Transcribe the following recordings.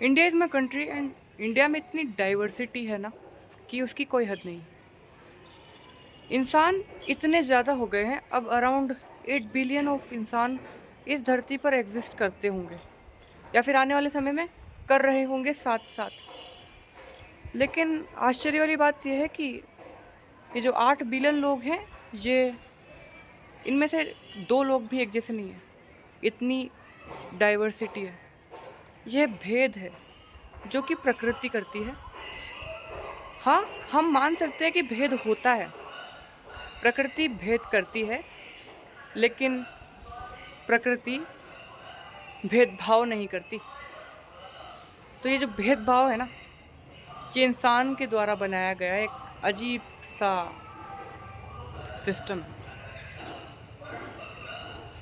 India is my country and India में इतनी diversity है ना कि उसकी कोई हद नहीं। इंसान इतने ज़्यादा हो गए हैं, अब अराउंड 8 बिलियन ऑफ इंसान इस धरती पर एग्जिस्ट करते होंगे या फिर आने वाले समय में कर रहे होंगे साथ साथ। लेकिन आश्चर्य वाली बात यह है कि ये जो 8 बिलियन लोग हैं, ये इनमें से 2 लोग भी एक जैसे नहीं है। इतनी डाइवर्सिटी है, यह भेद है जो कि प्रकृति करती है। हाँ, हम मान सकते हैं कि भेद होता है, प्रकृति भेद करती है, लेकिन प्रकृति भेदभाव नहीं करती। तो ये जो भेदभाव है ना, ये इंसान के द्वारा बनाया गया एक अजीब सा सिस्टम।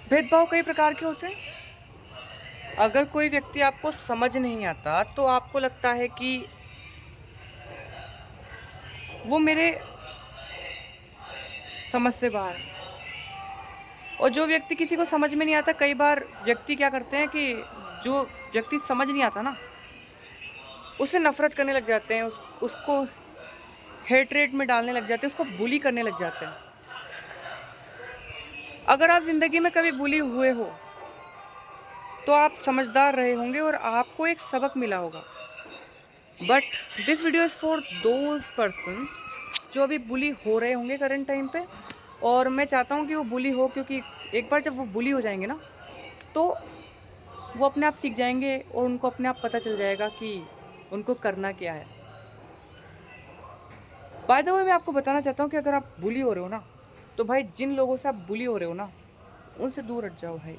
भेदभाव कई प्रकार के होते हैं। अगर कोई व्यक्ति आपको समझ नहीं आता तो आपको लगता है कि वो मेरे समझ से बाहर है। और जो व्यक्ति किसी को समझ में नहीं आता, कई बार व्यक्ति क्या करते हैं कि जो व्यक्ति समझ नहीं आता ना, उससे नफरत करने लग जाते हैं, उसको हेटरेट में डालने लग जाते हैं, उसको बुली करने लग जाते हैं। अगर आप जिंदगी में कभी बुली हुए हो तो आप समझदार रहे होंगे और आपको एक सबक मिला होगा। But this video is for those persons जो अभी बुली हो रहे होंगे करंट टाइम पे। और मैं चाहता हूँ कि वो बुली हो, क्योंकि एक बार जब वो बुली हो जाएंगे ना, तो वो अपने आप सीख जाएंगे और उनको अपने आप पता चल जाएगा कि उनको करना क्या है। बाय द वे, मैं आपको बताना चाहता हूँ कि अगर आप बुली हो रहे हो ना, तो भाई जिन लोगों से आप बुली हो रहे हो ना, उनसे दूर हट जाओ भाई,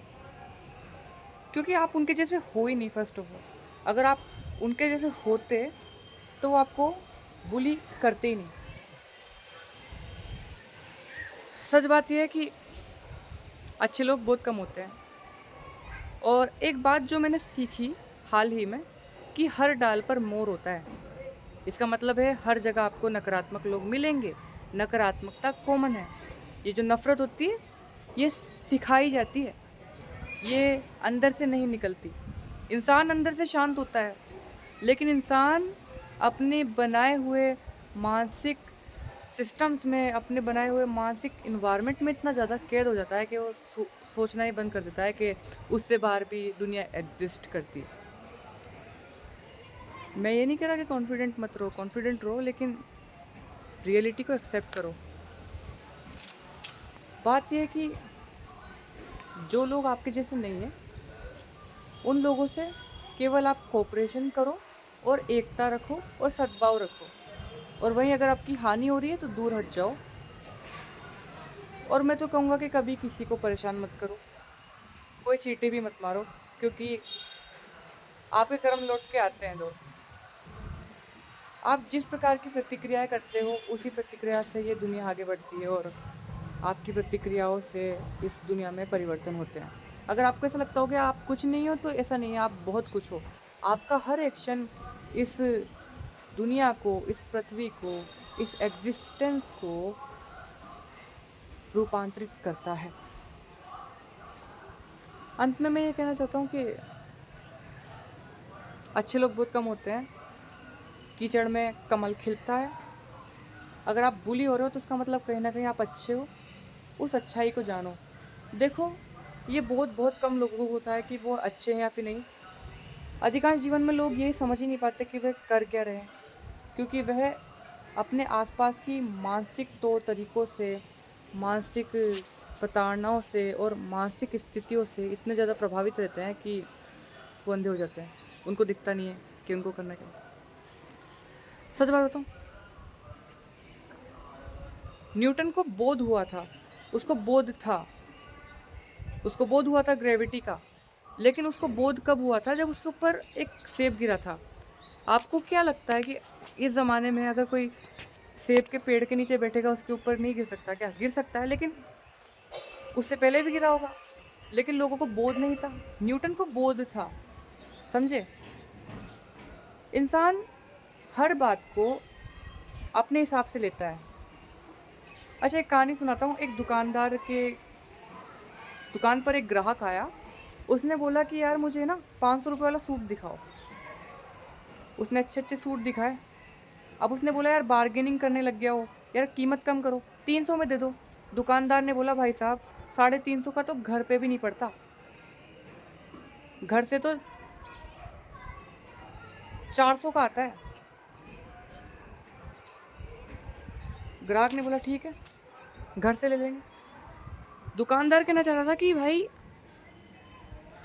क्योंकि आप उनके जैसे हो ही नहीं। फर्स्ट ऑफ ऑल, अगर आप उनके जैसे होते तो वो आपको बुली करते ही नहीं। सच बात यह है कि अच्छे लोग बहुत कम होते हैं। और एक बात जो मैंने सीखी हाल ही में, कि हर डाल पर मोर होता है। इसका मतलब है हर जगह आपको नकारात्मक लोग मिलेंगे। नकारात्मकता कॉमन है। ये जो नफरत होती है, ये सिखाई जाती है, ये अंदर से नहीं निकलती। इंसान अंदर से शांत होता है, लेकिन इंसान अपने बनाए हुए मानसिक सिस्टम्स में, अपने बनाए हुए मानसिक इन्वायरमेंट में इतना ज़्यादा कैद हो जाता है कि वो सोचना ही बंद कर देता है कि उससे बाहर भी दुनिया एग्जिस्ट करती है। मैं ये नहीं कह रहा कि कॉन्फिडेंट मत रहो, कॉन्फिडेंट रहो, लेकिन रियलिटी को एक्सेप्ट करो। बात यह है कि जो लोग आपके जैसे नहीं है, उन लोगों से केवल आप कोऑपरेशन करो और एकता रखो और सद्भाव रखो। और वहीं अगर आपकी हानि हो रही है तो दूर हट जाओ। और मैं तो कहूँगा कि कभी किसी को परेशान मत करो, कोई चींटी भी मत मारो, क्योंकि आपके कर्म लौट के आते हैं दोस्त। आप जिस प्रकार की प्रतिक्रियाएं करते हो, उसी प्रतिक्रिया से ये दुनिया आगे बढ़ती है, और आपकी प्रतिक्रियाओं से इस दुनिया में परिवर्तन होते हैं। अगर आपको ऐसा लगता हो कि आप कुछ नहीं हो, तो ऐसा नहीं है, आप बहुत कुछ हो। आपका हर एक्शन इस दुनिया को, इस पृथ्वी को, इस एग्जिस्टेंस को रूपांतरित करता है। अंत में मैं ये कहना चाहता हूँ कि अच्छे लोग बहुत कम होते हैं। कीचड़ में कमल खिलता है। अगर आप बुली हो रहे हो तो उसका मतलब कहीं ना कहीं आप अच्छे हो। उस अच्छाई को जानो। देखो, ये बहुत बहुत कम लोगों को होता है कि वो अच्छे हैं या फिर नहीं। अधिकांश जीवन में लोग यही समझ ही नहीं पाते कि वह कर क्या रहे हैं, क्योंकि वह अपने आसपास की मानसिक तौर तरीकों से, मानसिक प्रताड़नाओं से और मानसिक स्थितियों से इतने ज़्यादा प्रभावित रहते हैं कि वो अंधे हो जाते हैं। उनको दिखता नहीं है कि उनको करना क्या है। सच बात बताऊं, न्यूटन को बोध हुआ था, उसको बोध था, उसको बोध हुआ था ग्रेविटी का। लेकिन उसको बोध कब हुआ था? जब उसके ऊपर एक सेब गिरा था। आपको क्या लगता है कि इस ज़माने में अगर कोई सेब के पेड़ के नीचे बैठेगा, उसके ऊपर नहीं गिर सकता? क्या गिर सकता है, लेकिन उससे पहले भी गिरा होगा। लेकिन लोगों को बोध नहीं था, न्यूटन को बोध था। समझे? इंसान हर बात को अपने हिसाब से लेता है। अच्छा, एक कहानी सुनाता हूँ। एक दुकानदार के दुकान पर एक ग्राहक आया। उसने बोला कि यार मुझे ना 500 रुपये वाला सूट दिखाओ। उसने अच्छे अच्छे सूट दिखाए। अब उसने बोला यार बार्गेनिंग करने लग गया हो, यार कीमत कम करो, 300 में दे दो। दुकानदार ने बोला भाई साहब 350 का तो घर पे भी नहीं पड़ता, घर से तो 400 का आता है। ग्राहक ने बोला ठीक है घर से ले लेंगे। दुकानदार कहना चाह रहा था कि भाई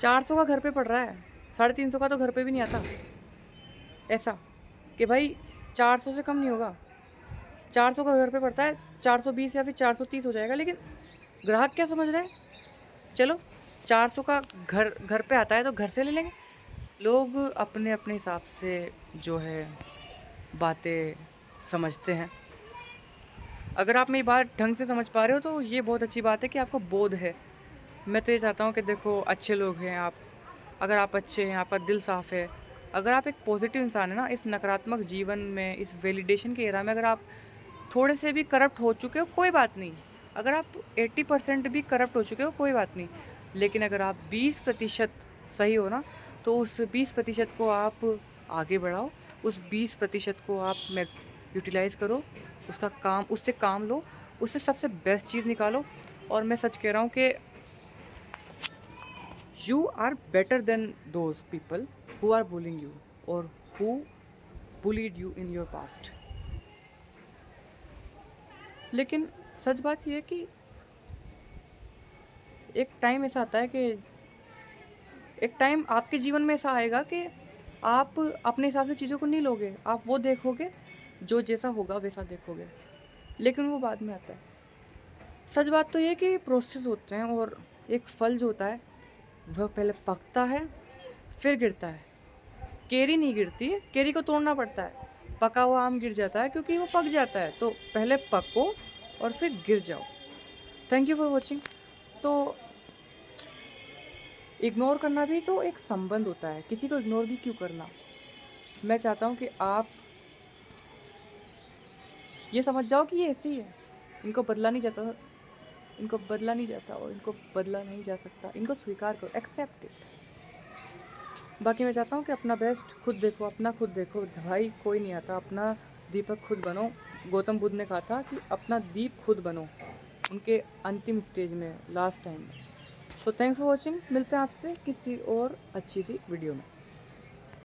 400 का घर पे पड़ रहा है, 350 का तो घर पे भी नहीं आता। ऐसा कि भाई 400 से कम नहीं होगा, 400 का घर पे पड़ता है, 420 या फिर 430 हो जाएगा। लेकिन ग्राहक क्या समझ रहा है, चलो 400 का घर घर पे आता है तो घर से ले लेंगे। लोग अपने अपने हिसाब से जो है बातें समझते हैं। अगर आप मेरी बात ढंग से समझ पा रहे हो तो ये बहुत अच्छी बात है कि आपको बोध है। मैं तो ये चाहता हूँ कि देखो अच्छे लोग हैं आप, अगर आप अच्छे हैं, आपका दिल साफ़ है, अगर आप एक पॉजिटिव इंसान है ना, इस नकारात्मक जीवन में, इस वैलिडेशन के एरा में अगर आप थोड़े से भी करप्ट हो चुके हो कोई बात नहीं, अगर आप 80% भी करप्ट हो चुके हो कोई बात नहीं, लेकिन अगर आप 20% सही हो ना, तो उस 20% को आप आगे बढ़ाओ, उस 20% को आप में यूटिलाइज़ करो, उसका काम, उससे काम लो, उससे सबसे बेस्ट चीज़ निकालो। और मैं सच कह रहा हूँ कि you are better than those people who are bullying you or who bullied you in your past। लेकिन सच बात यह है कि एक टाइम ऐसा आता है कि एक टाइम आपके जीवन में ऐसा आएगा कि आप अपने हिसाब से चीज़ों को नहीं लोगे, आप वो देखोगे जो जैसा होगा वैसा देखोगे, लेकिन वो बाद में आता है। सच बात तो ये कि प्रोसेस होते हैं और एक फल जो होता है वह पहले पकता है फिर गिरता है। केरी नहीं गिरती है, केरी को तोड़ना पड़ता है। पका हुआ आम गिर जाता है क्योंकि वो पक जाता है, तो पहले पको और फिर गिर जाओ। Thank you for watching. तो इग्नोर करना भी तो एक संबंध होता है, किसी को इग्नोर भी क्यों करना। मैं चाहता हूँ कि आप ये समझ जाओ कि ये ऐसे ही है, इनको बदला नहीं जाता, इनको बदला नहीं जाता और इनको बदला नहीं जा सकता। इनको स्वीकार करो, एक्सेप्ट इट। बाकी मैं चाहता हूँ कि अपना बेस्ट खुद देखो, अपना खुद देखो भाई, कोई नहीं आता। अपना दीपक खुद बनो। गौतम बुद्ध ने कहा था कि अपना दीप खुद बनो, उनके अंतिम स्टेज में, लास्ट टाइम में। तो थैंक्स फॉर वॉचिंग। मिलते हैं आपसे किसी और अच्छी सी वीडियो में।